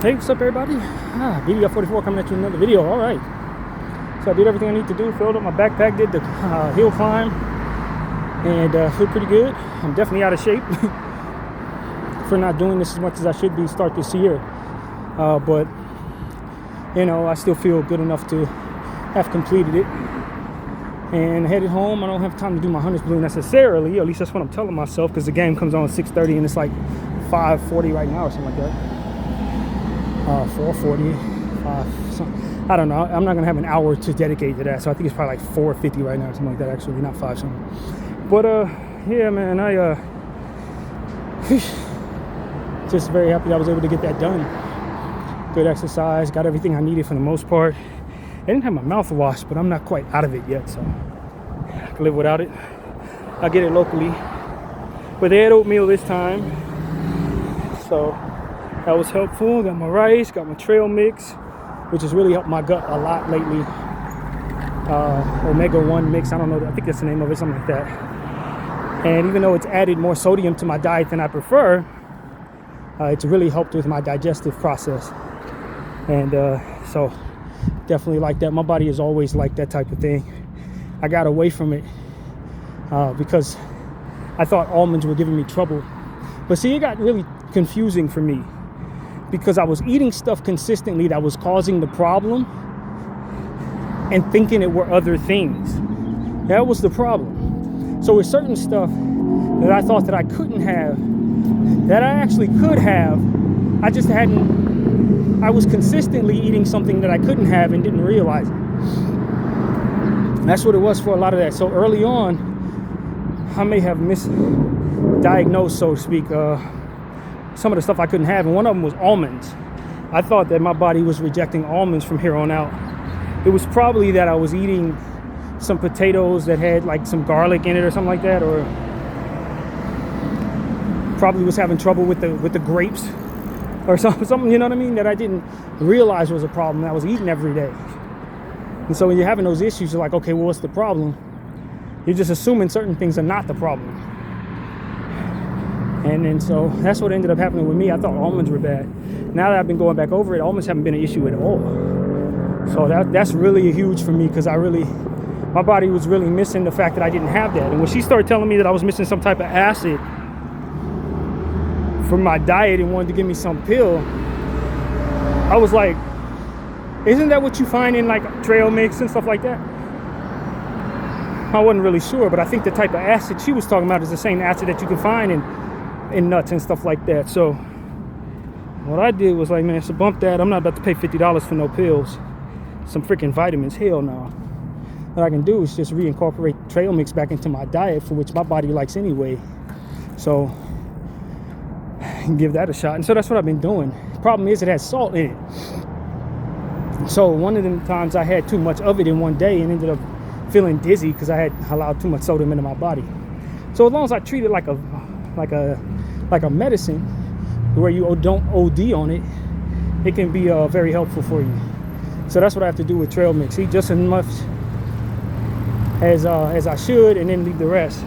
Hey, what's up, everybody? Bdf 44 coming at you with another video. All right. So I did everything I need to do, filled up my backpack, did the hill climb, and feel pretty good. I'm definitely out of shape for not doing this as much as I should be start this year. But, you know, I still feel good enough to have completed it. And headed home. I don't have time to do my hunter's blue necessarily. At least that's what I'm telling myself, because the game comes on at 6:30 and it's like 5:40 right now or something like that. 4:40, 5, something. I don't know. I'm not gonna have an hour to dedicate to that, so I think it's probably like 4:50 right now or something like that. Actually, not 5 something. But yeah, man, I just very happy I was able to get that done. Good exercise, got everything I needed for the most part. I didn't have my mouth washed, but I'm not quite out of it yet, so I can live without it. I get it locally, but they had oatmeal this time, so that was helpful. Got my rice, got my trail mix, which has really helped my gut a lot lately. Omega-1 mix, I don't know, I think that's the name of it, something like that. And even though it's added more sodium to my diet than I prefer, it's really helped with my digestive process. And so definitely like that. My body is always like that type of thing. I got away from it because I thought almonds were giving me trouble. But see, it got really confusing for me, because I was eating stuff consistently that was causing the problem and thinking it were other things. That was the problem. So with certain stuff that I thought that I couldn't have, that I actually could have, I just hadn't, I was consistently eating something that I couldn't have and didn't realize it. That's what it was for a lot of that. So early on, I may have misdiagnosed, so to speak, some of the stuff I couldn't have, and one of them was almonds. I thought that my body was rejecting almonds from here on out. It was probably that I was eating some potatoes that had like some garlic in it or something like that, or probably was having trouble with the grapes or something, you know what I mean, that I didn't realize was a problem that I was eating every day. And so when you're having those issues, you're like, okay, well, what's the problem? You're just assuming certain things are not the problem. And then so that's what ended up happening with me. I thought almonds were bad. Now that I've been going back over it, almonds haven't been an issue at all. So that's really huge for me, because my body was really missing the fact that I didn't have that. And when she started telling me that I was missing some type of acid from my diet and wanted to give me some pill, I was like, isn't that what you find in like trail mix and stuff like that? I wasn't really sure, but I think the type of acid she was talking about is the same acid that you can find in nuts and stuff like that. So what I did was like, man, so bump that. I'm not about to pay $50 for no pills, some freaking vitamins. Hell no. What I can do is just reincorporate trail mix back into my diet, for which my body likes anyway. So give that a shot. And so that's what I've been doing. Problem is, it has salt in it. So one of them times I had too much of it in one day and ended up feeling dizzy because I had allowed too much sodium into my body. So as long as I treat it like a medicine, where you don't OD on it, it can be very helpful for you. So that's what I have to do with trail mix. Eat just as much as I should, and then leave the rest.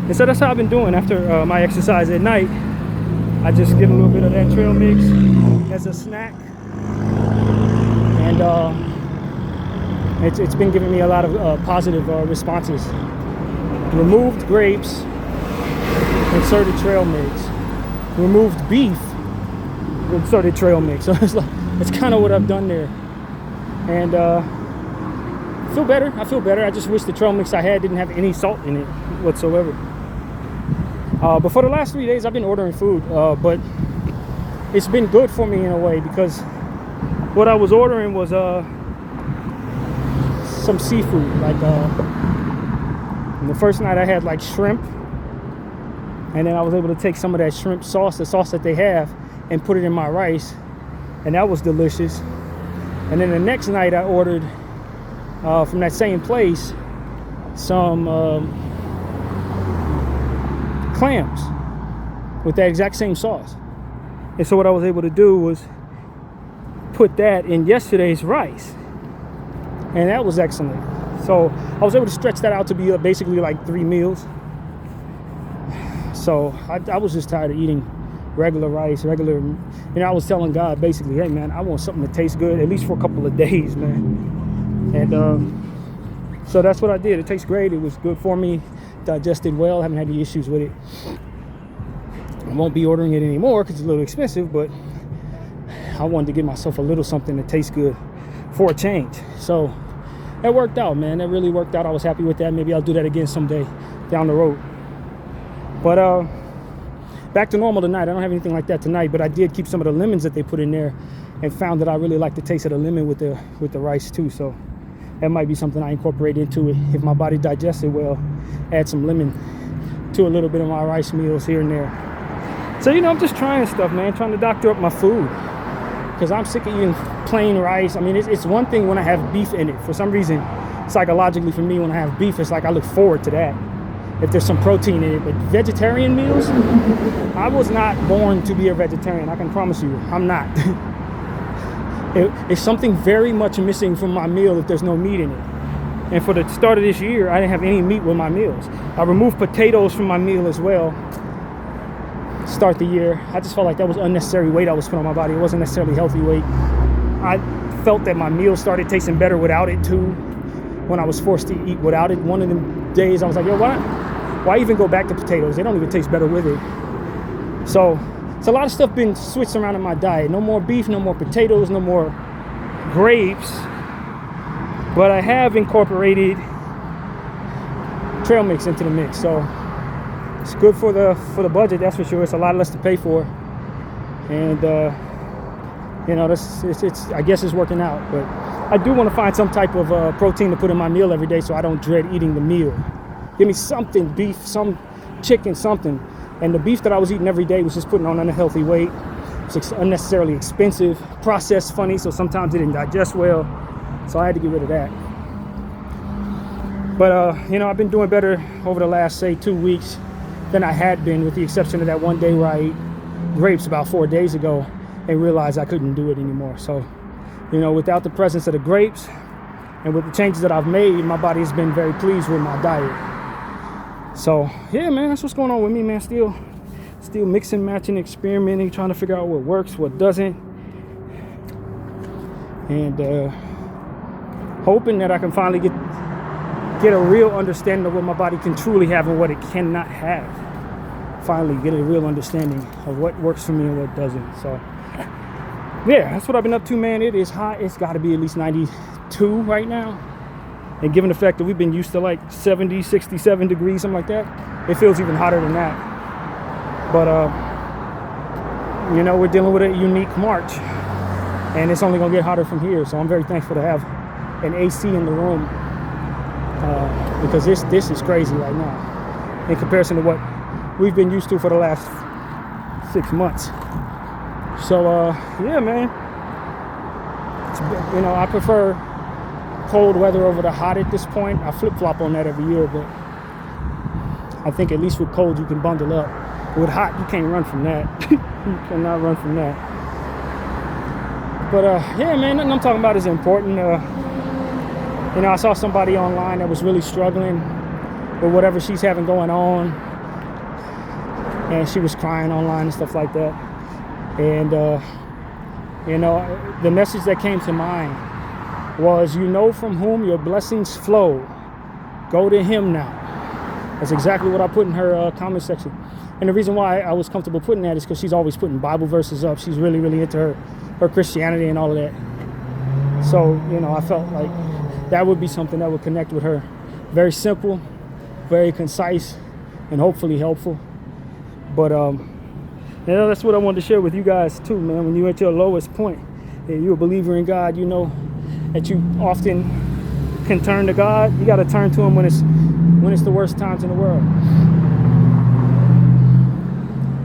And so that's how I've been doing after my exercise at night. I just get a little bit of that trail mix as a snack, and it's been giving me a lot of positive responses. Removed grapes, inserted trail mix. Removed beef, inserted trail mix. So it's kind of what I've done there. And I feel better. I just wish the trail mix I had didn't have any salt in it whatsoever. But for the last 3 days, I've been ordering food. But it's been good for me in a way, because what I was ordering was some seafood. Like the first night I had like shrimp. And then I was able to take some of that shrimp sauce, the sauce that they have, and put it in my rice. And that was delicious. And then the next night I ordered from that same place some clams with that exact same sauce. And so what I was able to do was put that in yesterday's rice. And that was excellent. So I was able to stretch that out to be basically like 3 meals. So I was just tired of eating regular rice, regular, I was telling God basically, hey man, I want something to taste good, at least for a couple of days, man. And so that's what I did. It tastes great. It was good for me. Digested well. Haven't had any issues with it. I won't be ordering it anymore because it's a little expensive, but I wanted to give myself a little something that tastes good for a change. So that worked out, man. That really worked out. I was happy with that. Maybe I'll do that again someday down the road. But back to normal tonight. I don't have anything like that tonight, but I did keep some of the lemons that they put in there and found that I really like the taste of the lemon with the rice too. So that might be something I incorporate into it. If my body digests it well, add some lemon to a little bit of my rice meals here and there. So, I'm just trying stuff, man, trying to doctor up my food because I'm sick of eating plain rice. I mean, it's one thing when I have beef in it. For some reason, psychologically for me, when I have beef, it's like I look forward to that if there's some protein in it. But vegetarian meals, I was not born to be a vegetarian. I can promise you, I'm not. It's something very much missing from my meal if there's no meat in it. And for the start of this year, I didn't have any meat with my meals. I removed potatoes from my meal as well. Start the year, I just felt like that was unnecessary weight I was putting on my body. It wasn't necessarily healthy weight. I felt that my meals started tasting better without it too, when I was forced to eat without it. One of them days I was like, yo, why even go back to potatoes? They don't even taste better with it. So it's a lot of stuff been switched around in my diet. No more beef, no more potatoes, no more grapes. But I have incorporated trail mix into the mix. So it's good for the budget, that's for sure. It's a lot less to pay for, and I guess it's working out. But I do want to find some type of protein to put in my meal every day, so I don't dread eating the meal. Give me something, beef, some chicken, something. And the beef that I was eating every day was just putting on unhealthy weight. It's unnecessarily expensive, processed funny, so sometimes it didn't digest well. So I had to get rid of that. But I've been doing better over the last, say, 2 weeks than I had been, with the exception of that one day where I ate grapes about 4 days ago and realized I couldn't do it anymore. So, without the presence of the grapes and with the changes that I've made, my body has been very pleased with my diet. So, yeah, man, that's what's going on with me, man. Still mixing, matching, experimenting, trying to figure out what works, what doesn't. And hoping that I can finally get a real understanding of what my body can truly have and what it cannot have. Finally get a real understanding of what works for me and what doesn't. So yeah, that's what I've been up to, man. It is hot. It's got to be at least 92 right now, and given the fact that we've been used to like 70, 67 degrees, something like that, it feels even hotter than that. But we're dealing with a unique March, and it's only gonna get hotter from here. So I'm very thankful to have an AC in the room, because this is crazy right now in comparison to what we've been used to for the last 6 months. So yeah, man, I prefer cold weather over the hot at this point. I flip-flop on that every year, but I think at least with cold you can bundle up. With hot, you can't run from that. You cannot run from that. But yeah, man, nothing I'm talking about is important. I saw somebody online that was really struggling with whatever she's having going on, and she was crying online and stuff like that. And the message that came to mind was, from whom your blessings flow, go to him now. That's exactly what I put in her comment section. And the reason why I was comfortable putting that is because she's always putting Bible verses up. She's really, really into her Christianity and all of that. So, I felt like that would be something that would connect with her. Very simple, very concise, and hopefully helpful. But, that's what I wanted to share with you guys too, man. When you're at your lowest point and you're a believer in God, that you often can turn to God. You got to turn to him when it's the worst times in the world.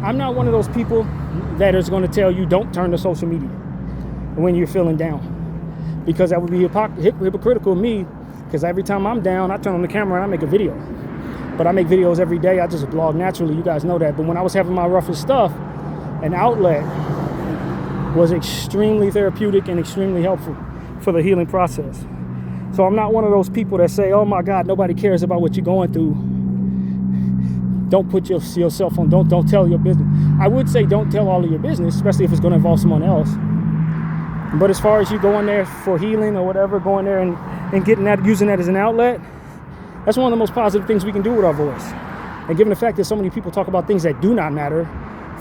I'm not one of those people that is going to tell you don't turn to social media when you're feeling down, because that would be hypocritical of me, because every time I'm down, I turn on the camera and I make a video. But I make videos every day. I just blog naturally. You guys know that. But when I was having my roughest stuff, an outlet was extremely therapeutic and extremely helpful for the healing process. So I'm not one of those people that say, oh my God, nobody cares about what you're going through. Don't put yourself on, don't tell your business. I would say don't tell all of your business, especially if it's going to involve someone else. But as far as you going there for healing or whatever, going there and getting that, using that as an outlet, that's one of the most positive things we can do with our voice. And given the fact that so many people talk about things that do not matter,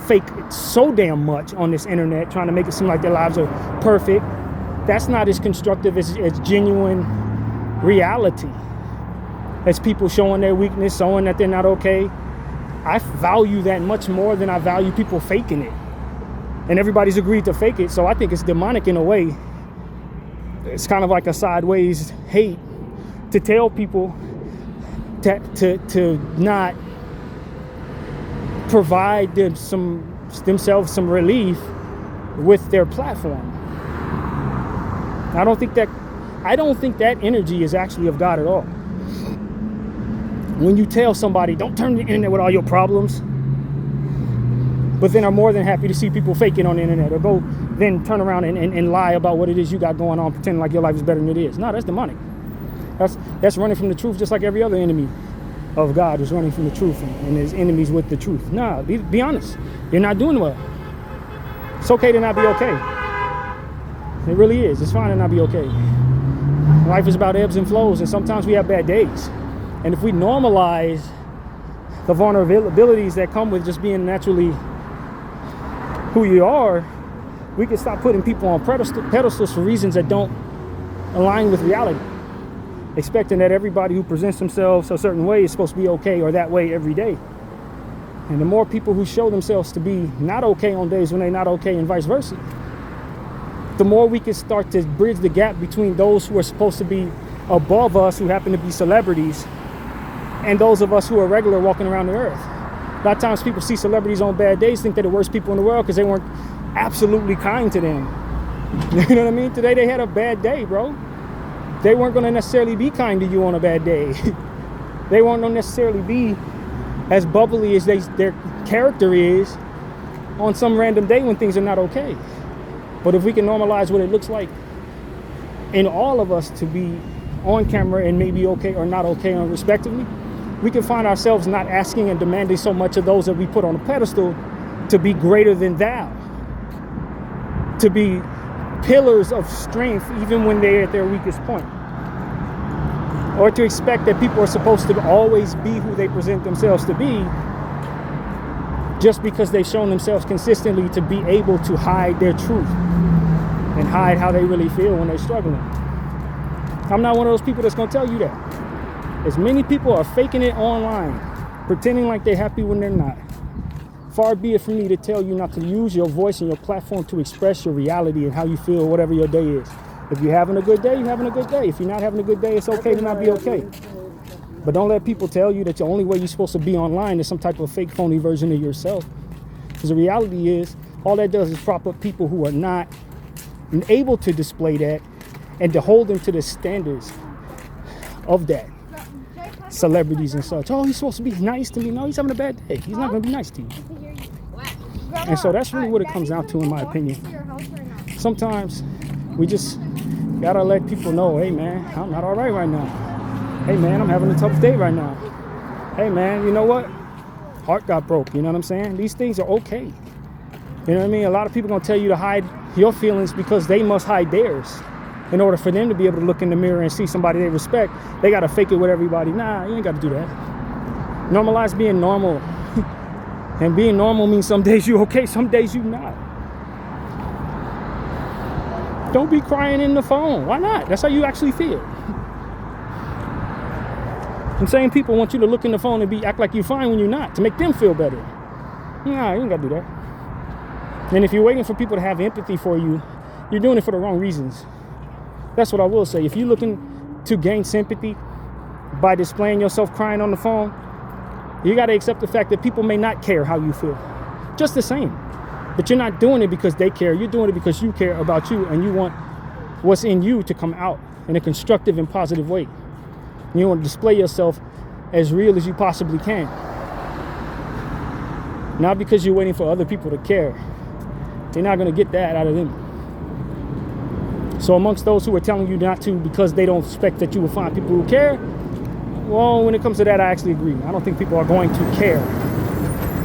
fake so damn much on this internet, trying to make it seem like their lives are perfect, that's not as constructive as genuine reality. As people showing their weakness, showing that they're not okay. I value that much more than I value people faking it. And everybody's agreed to fake it, so I think it's demonic in a way. It's kind of like a sideways hate to tell people to not provide themselves some relief with their platform. I don't think that energy is actually of God at all. When you tell somebody, don't turn the internet with all your problems, but then are more than happy to see people faking on the internet, or go then turn around and lie about what it is you got going on, pretending like your life is better than it is. No, that's demonic. That's running from the truth, just like every other enemy of God is running from the truth and his enemies with the truth. Nah, be honest. You're not doing well. It's okay to not be okay. It really is. It's fine to not be okay. Life is about ebbs and flows, and sometimes we have bad days. And if we normalize the vulnerabilities that come with just being naturally who you are, we can stop putting people on pedestals for reasons that don't align with reality. Expecting that everybody who presents themselves a certain way is supposed to be okay or that way every day. And the more people who show themselves to be not okay on days when they're not okay, and vice versa, the more we can start to bridge the gap between those who are supposed to be above us, who happen to be celebrities, and those of us who are regular walking around the earth. A lot of times people see celebrities on bad days, think they're the worst people in the world because they weren't absolutely kind to them. You know what I mean? Today they had a bad day, bro. They weren't going to necessarily be kind to you on a bad day. They weren't going to necessarily be as bubbly as their character is on some random day when things are not okay. But if we can normalize what it looks like in all of us to be on camera and maybe okay or not okay on respectively, we can find ourselves not asking and demanding so much of those that we put on a pedestal to be greater than thou, to be pillars of strength even when they're at their weakest point, or to expect that people are supposed to always be who they present themselves to be just because they've shown themselves consistently to be able to hide their truth and hide how they really feel when they're struggling. I'm not one of those people that's going to tell you that. As many people are faking it online, pretending like they're happy when they're not. Far be it from me to tell you not to use your voice and your platform to express your reality and how you feel, whatever your day is. If you're having a good day, you're having a good day. If you're not having a good day, it's okay to not be okay. But don't let people tell you that the only way you're supposed to be online is some type of fake, phony version of yourself. Because the reality is, all that does is prop up people who are not able to display that and to hold them to the standards of that. Celebrities and such. Oh, he's supposed to be nice to me. No, he's having a bad day. He's not going to be nice to you. And so that's really what it comes down to, in my opinion. Sometimes we just gotta let people know, hey man, I'm not all right now. Hey man, I'm having a tough day right now. Hey man, you know what? Heart got broke. You know what I'm saying? These things are okay. You know what I mean? A lot of people gonna tell you to hide your feelings because they must hide theirs. In order for them to be able to look in the mirror and see somebody they respect, they got to fake it with everybody. Nah, you ain't got to do that. Normalize being normal. And being normal means some days you okay, some days you not. Don't be crying in the phone. Why not? That's how you actually feel. The same people want you to look in the phone and act like you're fine when you're not, to make them feel better. Nah, you ain't got to do that. And if you're waiting for people to have empathy for you, you're doing it for the wrong reasons. That's what I will say. If you're looking to gain sympathy by displaying yourself crying on the phone, you got to accept the fact that people may not care how you feel. Just the same. But you're not doing it because they care. You're doing it because you care about you and you want what's in you to come out in a constructive and positive way. You want to display yourself as real as you possibly can. Not because you're waiting for other people to care. You're not going to get that out of them. So amongst those who are telling you not to because they don't expect that you will find people who care, Well, when it comes to that, I actually agree. I don't think people are going to care.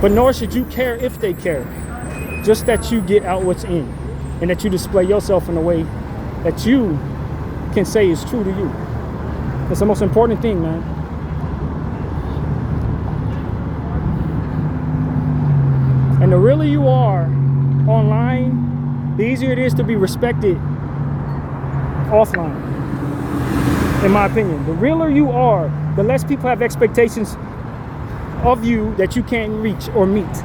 But nor should you care if they care. Just that you get out what's in, and that you display yourself in a way that you can say is true to you. That's the most important thing, man. And the realer you are online, the easier it is to be respected offline, in my opinion. The realer you are, the less people have expectations of you that you can't reach or meet,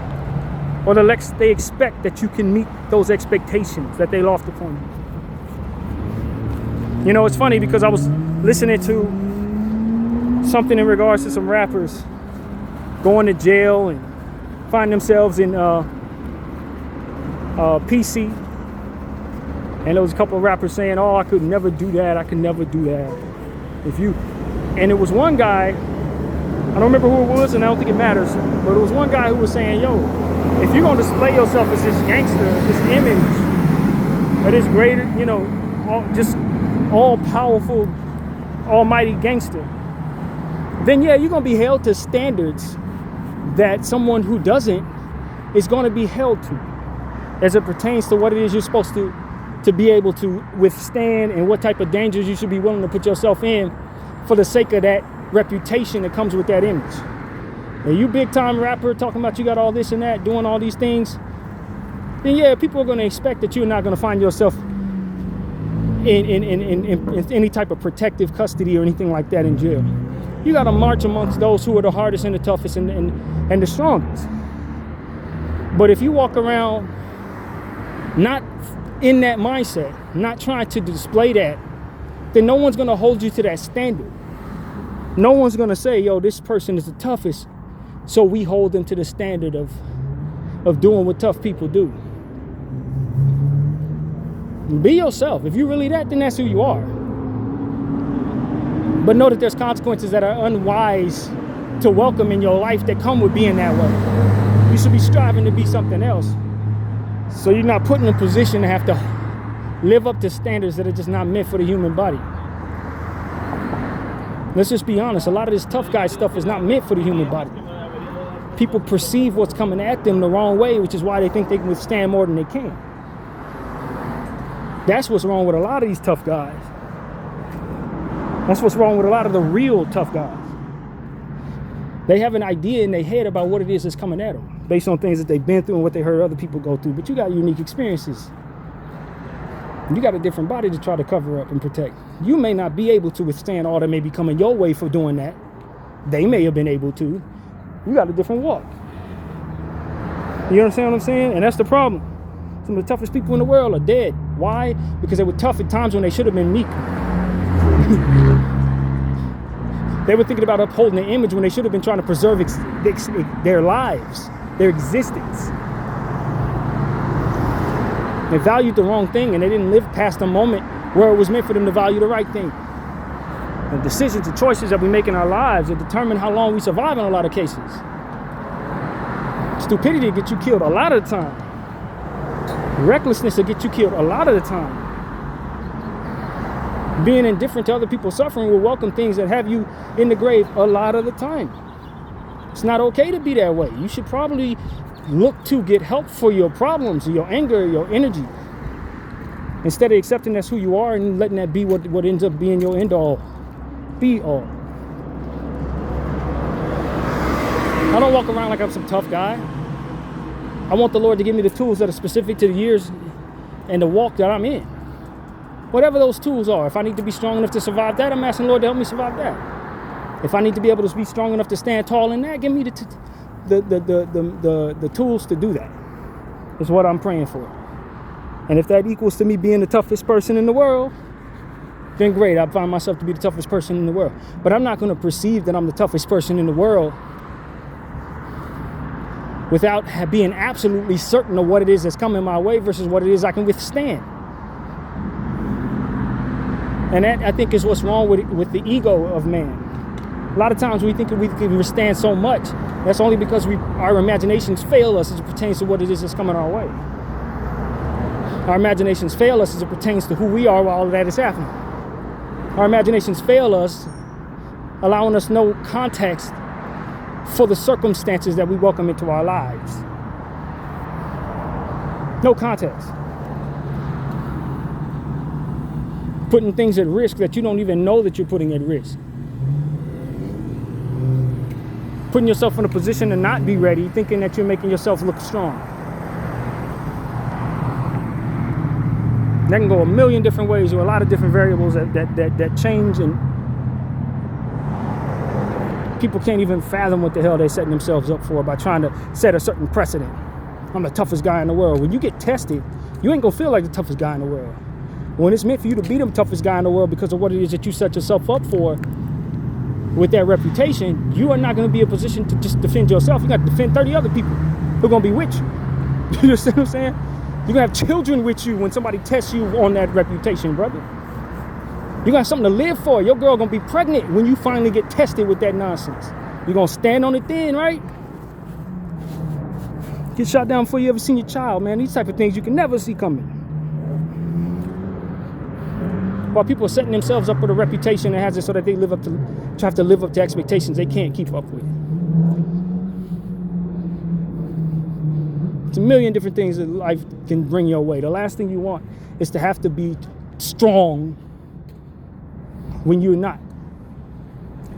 or the less they expect that you can meet those expectations that they loft upon you. You know, it's funny because I was listening to something in regards to some rappers going to jail and find themselves in PC, and there was a couple of rappers saying, "Oh, I could never do that. I could never do that." And it was one guy, I don't remember who it was, and I don't think it matters, but it was one guy who was saying, "Yo, if you're gonna display yourself as this gangster, this image, or this greater, you know, just all-powerful, almighty gangster, then yeah, you're gonna be held to standards that someone who doesn't is going to be held to, as it pertains to what it is you're supposed to be able to withstand, and what type of dangers you should be willing to put yourself in for the sake of that reputation that comes with that image. And you big time rapper talking about you got all this and that, doing all these things, then yeah, people are going to expect that you're not going to find yourself in any type of protective custody or anything like that in jail. You got to march amongst those who are the hardest and the toughest and the strongest. But if you walk around not in that mindset, not trying to display that, then no one's going to hold you to that standard. No one's going to say, "Yo, this person is the toughest, so we hold them to the standard of doing what tough people do." Be yourself. If you're really that, then that's who you are. But know that there's consequences that are unwise to welcome in your life that come with being that way. You should be striving to be something else, so you're not put in a position to have to live up to standards that are just not meant for the human body. Let's just be honest. A lot of this tough guy stuff is not meant for the human body. People perceive what's coming at them the wrong way, which is why they think they can withstand more than they can. That's what's wrong with a lot of these tough guys. That's what's wrong with a lot of the real tough guys. They have an idea in their head about what it is that's coming at them, based on things that they've been through and what they heard other people go through. But you got unique experiences. You got a different body to try to cover up and protect. You may not be able to withstand all that may be coming your way for doing that. They may have been able to. You got a different walk. You understand what I'm saying? And that's the problem. Some of the toughest people in the world are dead. Why? Because they were tough at times when they should have been meek. They were thinking about upholding their image when they should have been trying to preserve their lives, their existence. They valued the wrong thing, and they didn't live past a moment where it was meant for them to value the right thing. The decisions and choices that we make in our lives that determine how long we survive in a lot of cases. Stupidity will get you killed a lot of the time. Recklessness will get you killed a lot of the time. Being indifferent to other people's suffering will welcome things that have you in the grave a lot of the time. It's not okay to be that way. You should probably look to get help for your problems, your anger, your energy, instead of accepting that's who you are and letting that be what ends up being your end all, be all. I don't walk around like I'm some tough guy. I want the Lord to give me the tools that are specific to the years and the walk that I'm in. Whatever those tools are. If I need to be strong enough to survive that, I'm asking the Lord to help me survive that. If I need to be able to be strong enough to stand tall in that, give me the tools to do that. Is what I'm praying for. And if that equals to me being the toughest person in the world, then great. I find myself to be the toughest person in the world. But I'm not going to perceive that I'm the toughest person in the world without being absolutely certain of what it is that's coming my way versus what it is I can withstand. And that, I think, is what's wrong with the ego of man. A lot of times we think we can withstand so much. That's only because our imaginations fail us as it pertains to what it is that's coming our way. Our imaginations fail us as it pertains to who we are while all of that is happening. Our imaginations fail us allowing us no context for the circumstances that we welcome into our lives. No context. Putting things at risk that you don't even know that you're putting at risk. Putting yourself in a position to not be ready, thinking that you're making yourself look strong. That can go a million different ways, or a lot of different variables that change, and people can't even fathom what the hell they're setting themselves up for by trying to set a certain precedent. I'm the toughest guy in the world. When you get tested, you ain't gonna feel like the toughest guy in the world. When it's meant for you to be the toughest guy in the world because of what it is that you set yourself up for with that reputation, you are not going to be in a position to just defend yourself. You got to defend 30 other people who are going to be with you. You understand what I'm saying? You're going to have children with you when somebody tests you on that reputation, brother. You're going to have something to live for. Your girl going to be pregnant when you finally get tested with that nonsense. You're going to stand on it then, right? Get shot down before you ever seen your child, man. These type of things you can never see coming. While people are setting themselves up with a reputation that has it so that they have to live up to expectations they can't keep up with. It's a million different things that life can bring your way. The last thing you want is to have to be strong when you're not,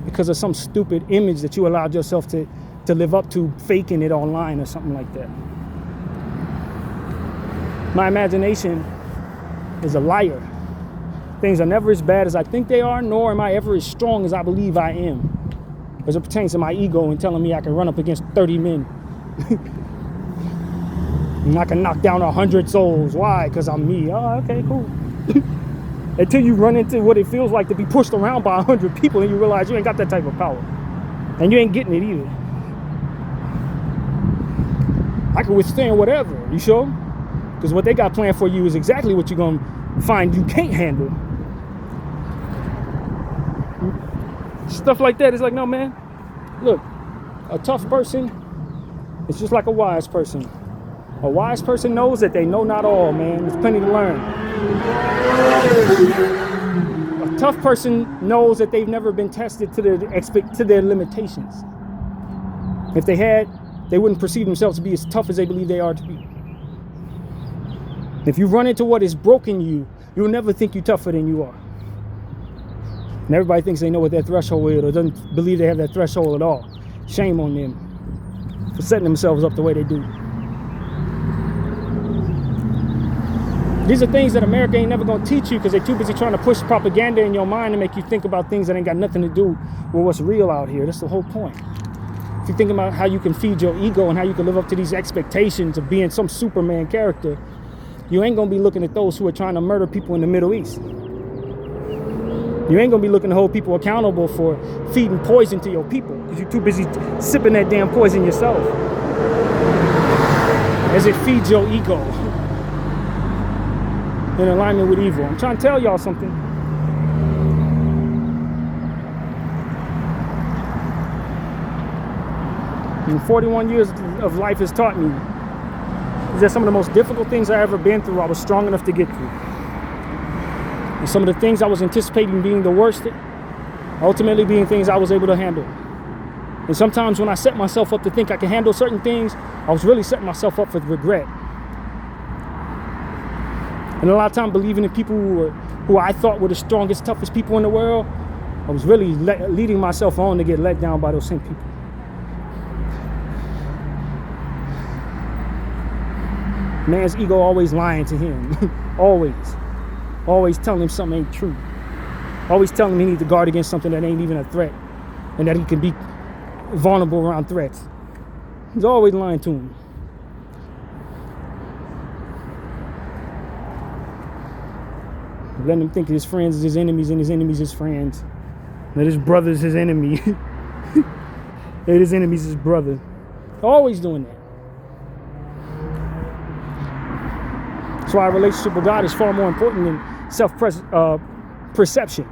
because of some stupid image that you allowed yourself to live up to, faking it online or something like that. My imagination is a liar. Things are never as bad as I think they are, nor am I ever as strong as I believe I am, as it pertains to my ego and telling me I can run up against 30 men. And I can knock down 100 souls. Why? Because I'm me. Oh, okay, cool. Until you run into what it feels like to be pushed around by 100 people and you realize you ain't got that type of power. And you ain't getting it either. I can withstand whatever, you sure? Because what they got planned for you is exactly what you're going to find you can't handle. Stuff like that is like, no, man. Look, a tough person is just like a wise person. A wise person knows that they know not all, man. There's plenty to learn. A tough person knows that they've never been tested to their limitations. If they had, they wouldn't perceive themselves to be as tough as they believe they are to be. If you run into what has broken you, you'll never think you're tougher than you are. And everybody thinks they know what their threshold is or doesn't believe they have that threshold at all. Shame on them for setting themselves up the way they do. These are things that America ain't never gonna teach you because they're too busy trying to push propaganda in your mind and make you think about things that ain't got nothing to do with what's real out here. That's the whole point. If you think about how you can feed your ego and how you can live up to these expectations of being some Superman character, you ain't gonna be looking at those who are trying to murder people in the Middle East. You ain't gonna be looking to hold people accountable for feeding poison to your people because you're too busy sipping that damn poison yourself as it feeds your ego in alignment with evil. I'm trying to tell y'all something. And 41 years of life has taught me that some of the most difficult things I ever been through, I was strong enough to get through. And some of the things I was anticipating being the worst, ultimately being things I was able to handle. And sometimes when I set myself up to think I can handle certain things, I was really setting myself up for regret. And a lot of time believing in people who I thought were the strongest, toughest people in the world, I was really leading myself on to get let down by those same people. Man's ego always lying to him. Always telling him something ain't true. Always telling him he needs to guard against something that ain't even a threat. And that he can be vulnerable around threats. He's always lying to him. Letting him think his friends is his enemies and his enemies his friends. That his brother's his enemy. That his enemy's his brother. Always doing that. That's why a relationship with God is far more important than self-perception.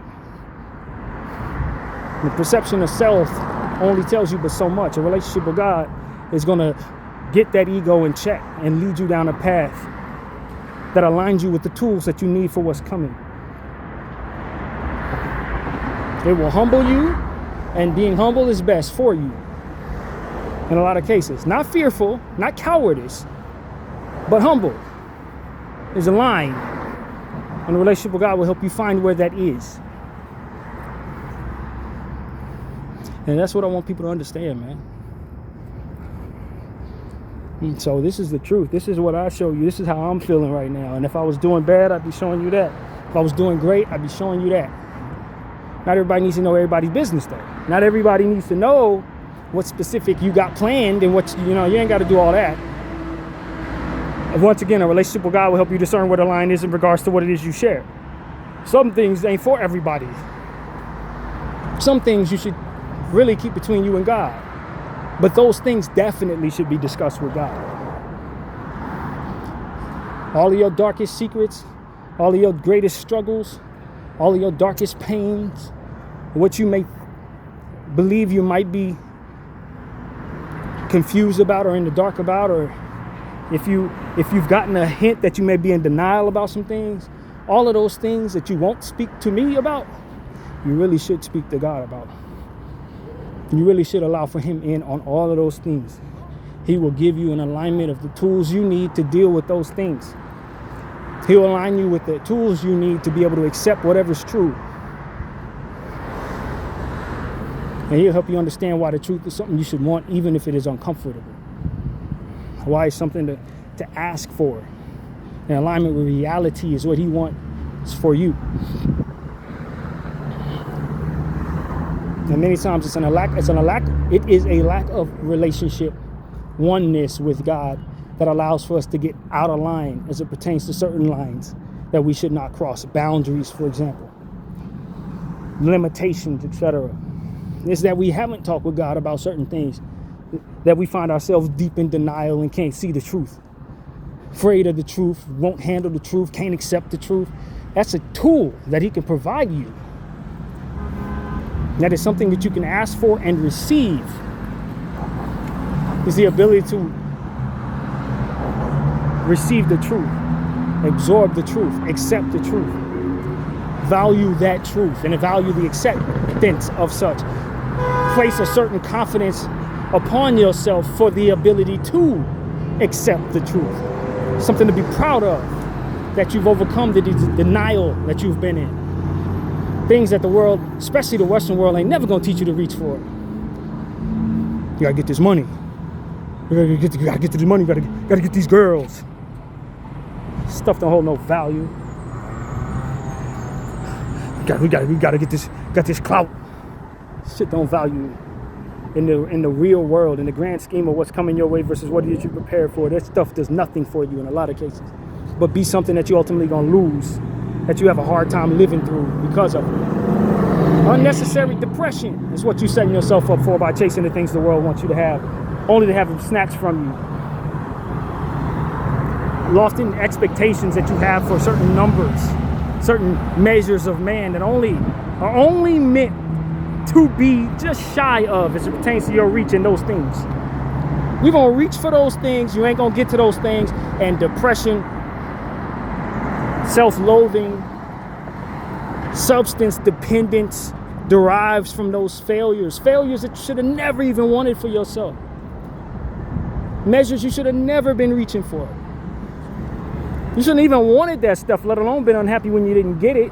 The perception of self only tells you but so much. A relationship with God is going to get that ego in check and lead you down a path that aligns you with the tools that you need for what's coming. It will humble you And being humble is best for you in a lot of cases. Not fearful, not cowardice, but humble is a line. And the relationship with God will help you find where that is. And that's what I want people to understand, man. And so this is the truth. This is what I show you. This is how I'm feeling right now. And if I was doing bad, I'd be showing you that. If I was doing great, I'd be showing you that. Not everybody needs to know everybody's business, though. Not everybody needs to know what specific you got planned and what, you ain't got to do all that. And once again, a relationship with God will help you discern where the line is in regards to what it is you share. Some things ain't for everybody. Some things you should really keep between you and God. But those things definitely should be discussed with God. All of your darkest secrets, all of your greatest struggles, all of your darkest pains, what you may believe you might be confused about or in the dark about, or if you've gotten a hint that you may be in denial about some things, all of those things that you won't speak to me about, you really should speak to God about. You really should allow for him in on all of those things. He will give you an alignment of the tools you need to deal with those things. He'll align you with the tools you need to be able to accept whatever's true. And he'll help you understand why the truth is something you should want, even if it is uncomfortable. Why it's something to ask for. And alignment with reality is what he wants for you. And many times it is a lack of relationship, oneness with God that allows for us to get out of line as it pertains to certain lines that we should not cross. Boundaries, for example. Limitations, etc. It's that we haven't talked with God about certain things, that we find ourselves deep in denial and can't see the truth. Afraid of the truth, won't handle the truth, can't accept the truth. That's a tool that he can provide you. That is something that you can ask for and receive. Is the ability to receive the truth, absorb the truth, accept the truth, value that truth, and value the acceptance of such. Place a certain confidence upon yourself for the ability to accept the truth. Something to be proud of, that you've overcome the denial that you've been in. Things that the world, especially the Western world, ain't never gonna teach you to reach for. You gotta get this money. You gotta get to the money. You gotta get these girls. Stuff don't hold no value. We gotta get this. Got this clout. Shit don't value in the real world, in the grand scheme of what's coming your way versus what it is you prepared for. That stuff does nothing for you in a lot of cases, but be something that you ultimately gonna lose, that you have a hard time living through because of it. Unnecessary depression is what you're setting yourself up for by chasing the things the world wants you to have, only to have them snatched from you. Lofty expectations that you have for certain numbers, certain measures of man that are only meant to be just shy of as it pertains to your reach in those things. We're gonna reach for those things, you ain't gonna get to those things, and depression, self-loathing, substance dependence derives from those failures that you should have never even wanted for yourself, measures you should have never been reaching for. You shouldn't even wanted that stuff, let alone been unhappy when you didn't get it.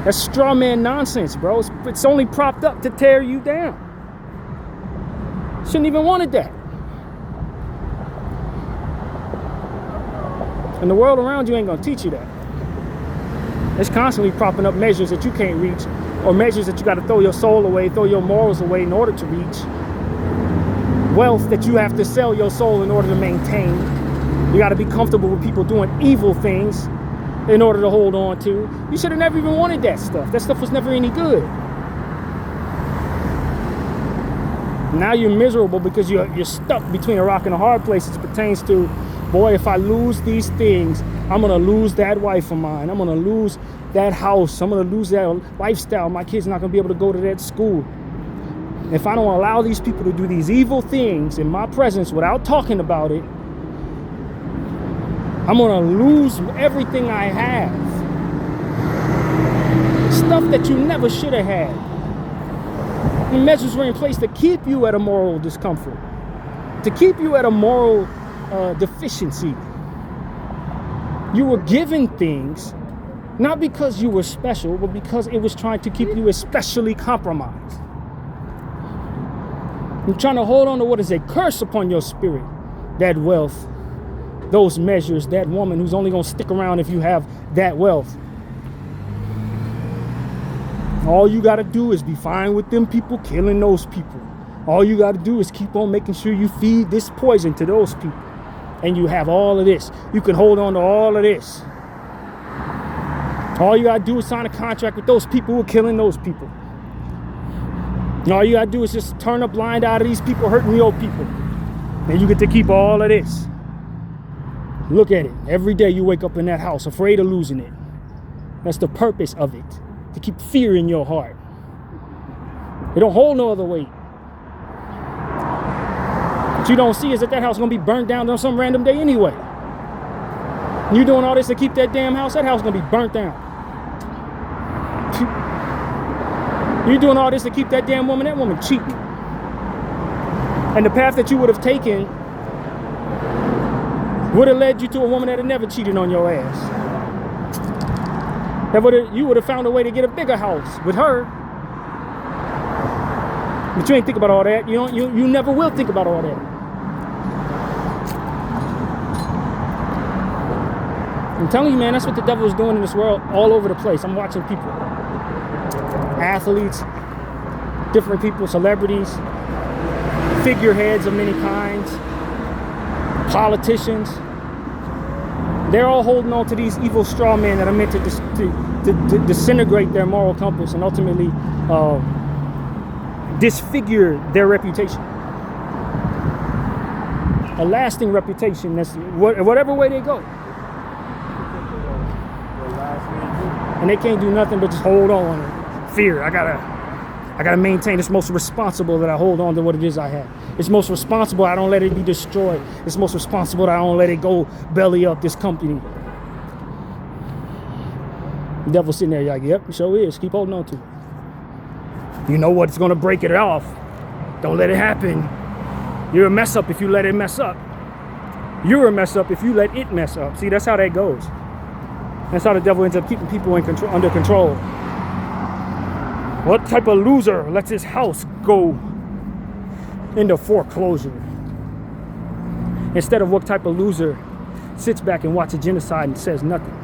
That's straw man nonsense, bro. It's only propped up to tear you down. Shouldn't even wanted that. And the world around you ain't gonna teach you that. It's constantly propping up measures that you can't reach, or measures that you gotta throw your soul away, throw your morals away in order to reach. Wealth that you have to sell your soul in order to maintain. You gotta be comfortable with people doing evil things in order to hold on to. You should have never even wanted that stuff. That stuff was never any good. Now you're miserable because you're stuck between a rock and a hard place as it pertains to, boy, if I lose these things, I'm gonna lose that wife of mine. I'm gonna lose that house. I'm gonna lose that lifestyle. My kid's not gonna be able to go to that school. If I don't allow these people to do these evil things in my presence without talking about it, I'm gonna lose everything I have. Stuff that you never should have had. And measures were in place to keep you at a moral discomfort, to keep you at a moral deficiency. You were given things not because you were special, but because it was trying to keep you especially compromised. You're trying to hold on to what is a curse upon your spirit, that wealth, those measures, that woman who's only going to stick around if you have that wealth. All you got to do is be fine with them people killing those people. All you got to do is keep on making sure you feed this poison to those people. And you have all of this. You can hold on to all of this. All you got to do is sign a contract with those people who are killing those people. And all you got to do is just turn a blind eye to these people hurting your people. And you get to keep all of this. Look at it. Every day you wake up in that house afraid of losing it. That's the purpose of it. To keep fear in your heart. It don't hold no other weight. What you don't see is that house is going to be burnt down on some random day anyway. You doing all this to keep that damn house? That house is going to be burnt down. You doing all this to keep that damn woman? That woman cheap. And the path that you would have taken would have led you to a woman that had never cheated on your ass. You would have found a way to get a bigger house with her. But you ain't think about all that. You never will think about all that. I'm telling you, man, that's what the devil is doing in this world all over the place. I'm watching people. Athletes, different people, celebrities, figureheads of many kinds, politicians. They're all holding on to these evil straw men that are meant to disintegrate their moral compass and ultimately disfigure their reputation. A lasting reputation, that's whatever way they go. And they can't do nothing but just hold on. Fear. I gotta maintain. It's most responsible that I hold on to what it is I have. It's most responsible I don't let it be destroyed. It's most responsible that I don't let it go belly up this company. The devil's sitting there, you're like, yep, it sure is. Keep holding on to it. You know what's gonna break it off. Don't let it happen. You're a mess up if you let it mess up. You're a mess up if you let it mess up. See, that's how that goes. That's how the devil ends up keeping people under control. What type of loser lets his house go into foreclosure? Instead of what type of loser sits back and watches genocide and says nothing,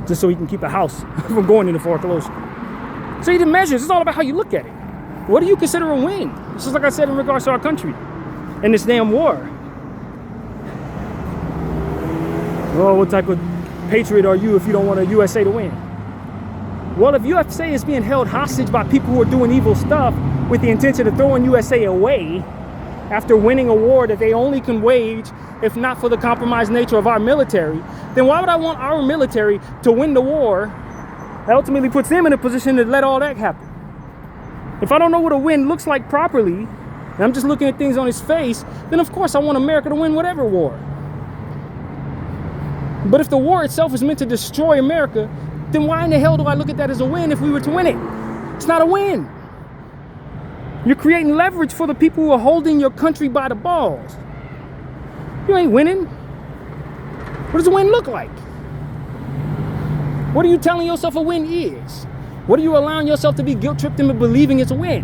just so he can keep a house from going into foreclosure. See, the measures, it's all about how you look at it. What do you consider a win? This is like I said in regards to our country and this damn war. Oh, what type of patriot are you if you don't want a USA to win? Well, if USA is being held hostage by people who are doing evil stuff with the intention of throwing USA away after winning a war that they only can wage if not for the compromised nature of our military, then why would I want our military to win the war that ultimately puts them in a position to let all that happen? If I don't know what a win looks like properly, and I'm just looking at things on its face, then of course I want America to win whatever war. But if the war itself is meant to destroy America, then why in the hell do I look at that as a win if we were to win it? It's not a win. You're creating leverage for the people who are holding your country by the balls. You ain't winning. What does a win look like? What are you telling yourself a win is? What are you allowing yourself to be guilt-tripped into believing it's a win?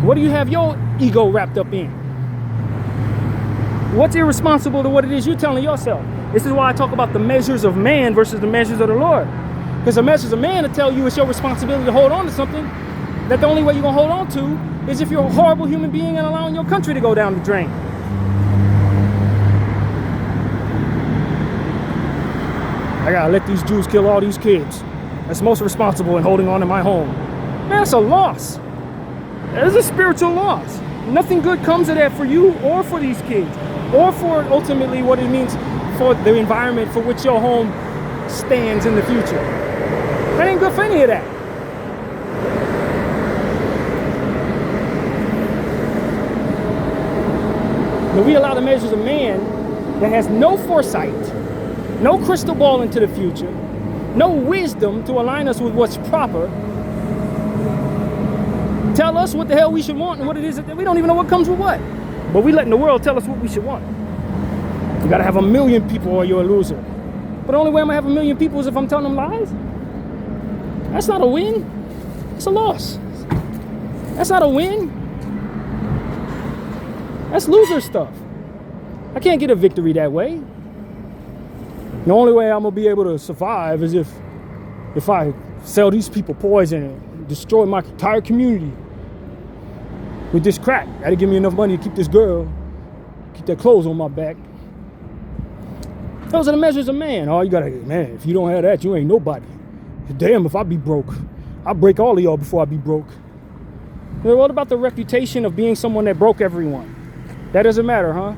What do you have your ego wrapped up in? What's irresponsible to what it is you're telling yourself? This is why I talk about the measures of man versus the measures of the Lord. Because the measures of man will tell you it's your responsibility to hold on to something that the only way you're going to hold on to is if you're a horrible human being and allowing your country to go down the drain. I got to let these Jews kill all these kids. That's most responsible in holding on to my home. Man, that's a loss. That's a spiritual loss. Nothing good comes of that for you or for these kids or for ultimately what it means for the environment for which your home stands in the future. That ain't good for any of that. But we allow the measures of man that has no foresight, no crystal ball into the future, no wisdom to align us with what's proper, tell us what the hell we should want and what it is that we don't even know what comes with what. But we letting the world tell us what we should want. You gotta have 1 million people or you're a loser. But the only way I'm gonna have 1 million people is if I'm telling them lies. That's not a win. It's a loss. That's not a win. That's loser stuff. I can't get a victory that way. The only way I'm gonna be able to survive is if I sell these people poison and destroy my entire community with this crack. That'll give me enough money to keep this girl, keep that clothes on my back. Those are the measures of man. Oh, you gotta, man, if you don't have that, you ain't nobody. Damn, if I be broke, I'll break all of y'all before I be broke. What about the reputation of being someone that broke everyone? That doesn't matter, huh?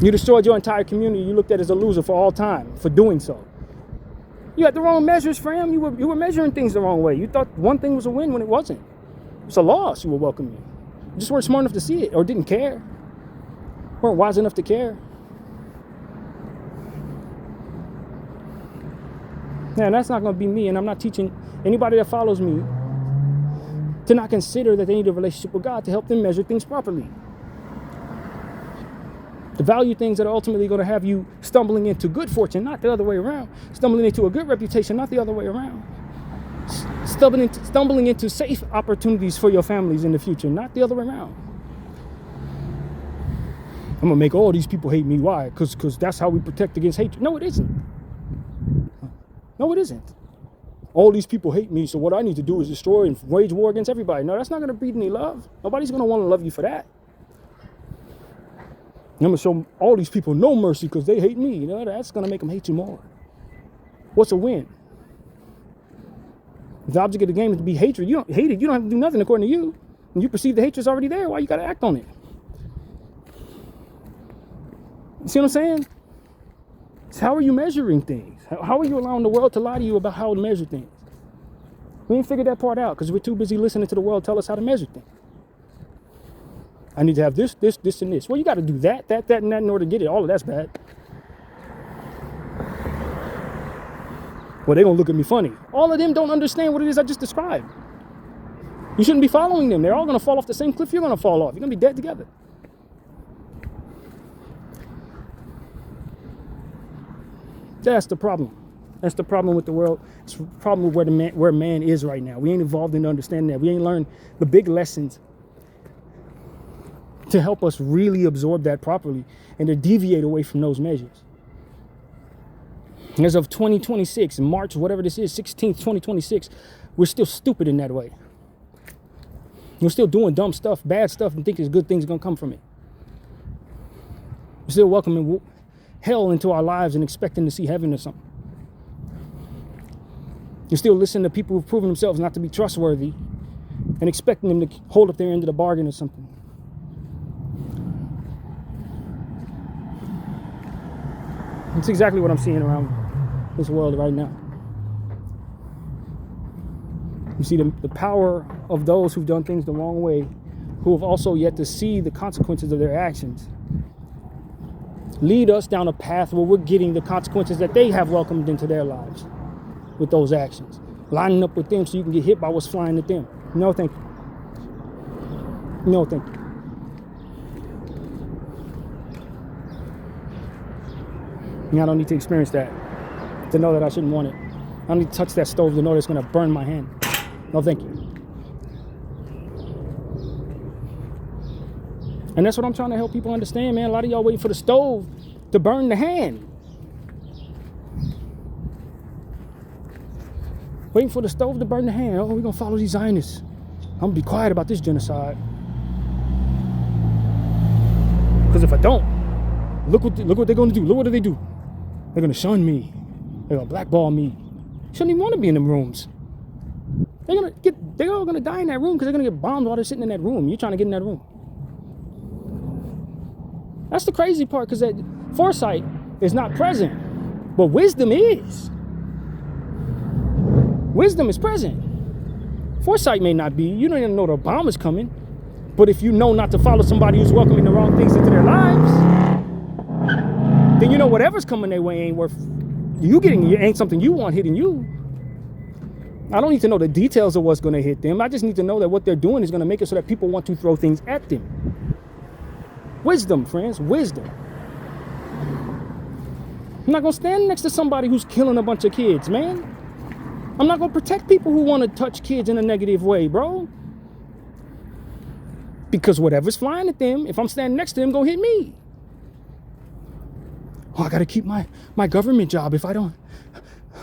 You destroyed your entire community. You looked at as a loser for all time for doing so. You had the wrong measures, fam. You were measuring things the wrong way. You thought one thing was a win when it wasn't. It's a loss you were welcoming. You just weren't smart enough to see it or didn't care. Weren't wise enough to care. Man, that's not going to be me, and I'm not teaching anybody that follows me to not consider that they need a relationship with God to help them measure things properly. To value things that are ultimately going to have you stumbling into good fortune, not the other way around. Stumbling into a good reputation, not the other way around. Stumbling into safe opportunities for your families in the future, not the other way around. I'm going to make all these people hate me. Why? Because that's how we protect against hatred. No, it isn't. No, it isn't. All these people hate me, so what I need to do is destroy and wage war against everybody. No, that's not going to breed any love. Nobody's going to want to love you for that. I'm going to show all these people no mercy because they hate me. You know, that's going to make them hate you more. What's a win? If the object of the game is to be hatred, you don't hate it. You don't have to do nothing according to you. And you perceive the hatred's already there. Why you got to act on it? You see what I'm saying? It's how are you measuring things? How are you allowing the world to lie to you about how to measure things? We ain't figured that part out because we're too busy listening to the world tell us how to measure things. I need to have this, and this. Well, you got to do that, and that in order to get it. All of that's bad. Well, they're going to look at me funny. All of them don't understand what it is I just described. You shouldn't be following them. They're all going to fall off the same cliff you're going to fall off. You're going to be dead together. That's the problem. That's the problem with the world. It's the problem with where man is right now. We ain't evolved into understanding that. We ain't learned the big lessons to help us really absorb that properly and to deviate away from those measures. As of 2026, March, whatever this is, 16th, 2026, we're still stupid in that way. We're still doing dumb stuff, bad stuff, and thinking good things are going to come from it. We're still welcoming hell into our lives and expecting to see heaven or something. You're still listening to people who've proven themselves not to be trustworthy and expecting them to hold up their end of the bargain or something. That's exactly what I'm seeing around this world right now. You see the power of those who've done things the wrong way, who have also yet to see the consequences of their actions, lead us down a path where we're getting the consequences that they have welcomed into their lives with those actions. Lining up with them so you can get hit by what's flying at them. No, thank you. No, thank you. I don't need to experience that to know that I shouldn't want it. I don't need to touch that stove to know that it's going to burn my hand. No, thank you. And that's what I'm trying to help people understand, man. A lot of y'all waiting for the stove to burn the hand. Waiting for the stove to burn the hand. Oh, we're going to follow these Zionists. I'm going to be quiet about this genocide. Because if I don't, look what they're going to do. Look what do they do. They're going to shun me. They're going to blackball me. Shouldn't even want to be in them rooms. They're all going to die in that room because they're going to get bombed while they're sitting in that room. You're trying to get in that room. That's the crazy part, because that foresight is not present, but wisdom is. Wisdom is present. Foresight may not be. You don't even know the bomb is coming. But if you know not to follow somebody who's welcoming the wrong things into their lives, then you know whatever's coming their way ain't worth you getting it ain't something you want hitting you. I don't need to know the details of what's going to hit them. I just need to know that what they're doing is going to make it so that people want to throw things at them. Wisdom, friends, wisdom. I'm not going to stand next to somebody who's killing a bunch of kids, man. I'm not going to protect people who want to touch kids in a negative way, bro. Because whatever's flying at them, if I'm standing next to them, going to hit me. Oh, I got to keep my government job. If I don't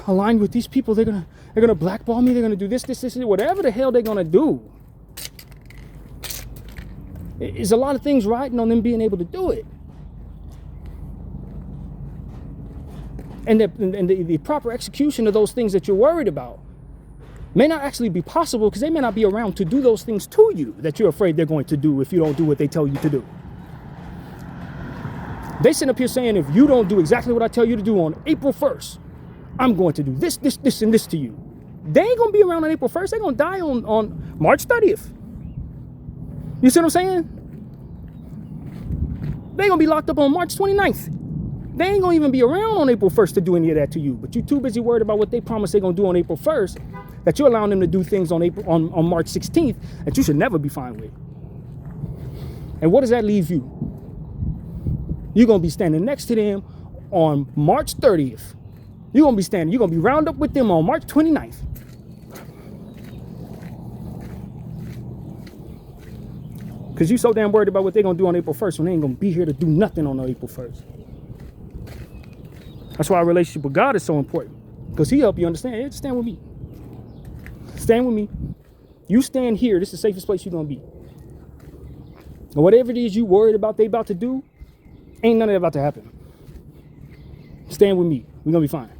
align with these people, they're gonna blackball me. They're gonna do this, whatever the hell they're gonna do. There's a lot of things riding on them being able to do it. And the proper execution of those things that you're worried about may not actually be possible because they may not be around to do those things to you that you're afraid they're going to do if you don't do what they tell you to do. They sit up here saying, if you don't do exactly what I tell you to do on April 1st, I'm going to do this, and this to you. They ain't going to be around on April 1st. They're going to die on March 30th. You see what I'm saying? They're going to be locked up on March 29th. They ain't going to even be around on April 1st to do any of that to you. But you're too busy worried about what they promise they're going to do on April 1st that you're allowing them to do things on March 16th that you should never be fine with. And what does that leave you? You're going to be standing next to them on March 30th. You're going to be round up with them on March 29th. Because you're so damn worried about what they're going to do on April 1st when they ain't going to be here to do nothing on April 1st. That's why our relationship with God is so important. Because he help you understand. Hey, stand with me. Stand with me. You stand here. This is the safest place you're going to be. And whatever it is you worried about they about to do, ain't none of that about to happen. Stand with me. We're going to be fine.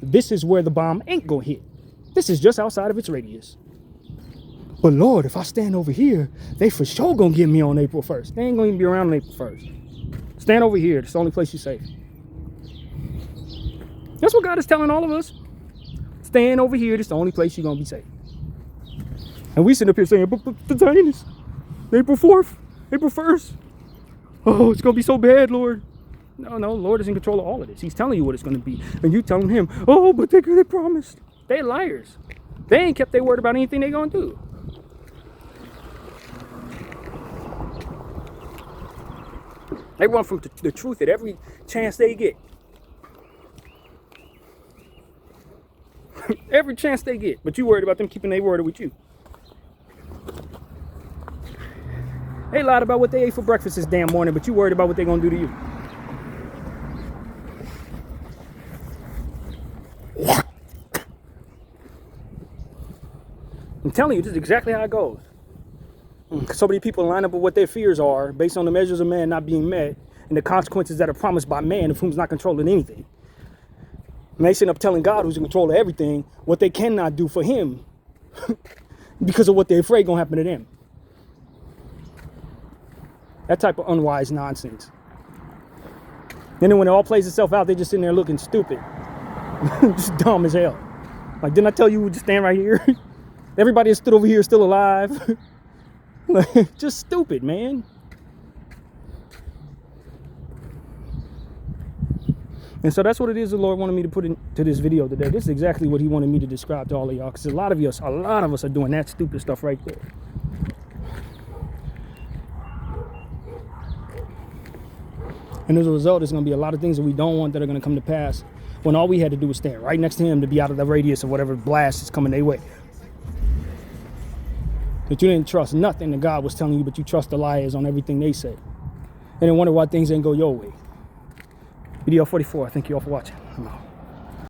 This is where the bomb ain't going to hit. This is just outside of its radius. But Lord, if I stand over here, they for sure going to get me on April 1st. They ain't going to even be around on April 1st. Stand over here. It's the only place you're safe. That's what God is telling all of us. Stand over here. It's the only place you're going to be safe. And we sit up here saying, but the timing is April 4th, April 1st. Oh, it's going to be so bad, Lord. No, Lord is in control of all of this. He's telling you what it's going to be. And you telling him, oh, but they promised. They liars. They ain't kept their word about anything they going to do. They run from the truth at every chance they get. Every chance they get. But you worried about them keeping their word with you. They lied about what they ate for breakfast this damn morning, but you worried about what they're going to do to you. I'm telling you, this is exactly how it goes. So many people line up with what their fears are based on the measures of man not being met and the consequences that are promised by man of whom's not controlling anything. And they sit up telling God, who's in control of everything, what they cannot do for him because of what they're afraid going to happen to them. That type of unwise nonsense. And then when it all plays itself out, they're just sitting there looking stupid. Just dumb as hell. Like, didn't I tell you to stand right here? Everybody that stood over here is still alive. Just stupid, man. And so that's what it is the Lord wanted me to put into this video today. This is exactly what he wanted me to describe to all of y'all. Because a lot of us are doing that stupid stuff right there. And as a result, there's going to be a lot of things that we don't want that are going to come to pass when all we had to do was stand right next to him to be out of the radius of whatever blast is coming their way. That you didn't trust nothing that God was telling you, but you trust the liars on everything they say. And then wonder why things didn't go your way. Bdf 44, thank you all for watching. I'm out.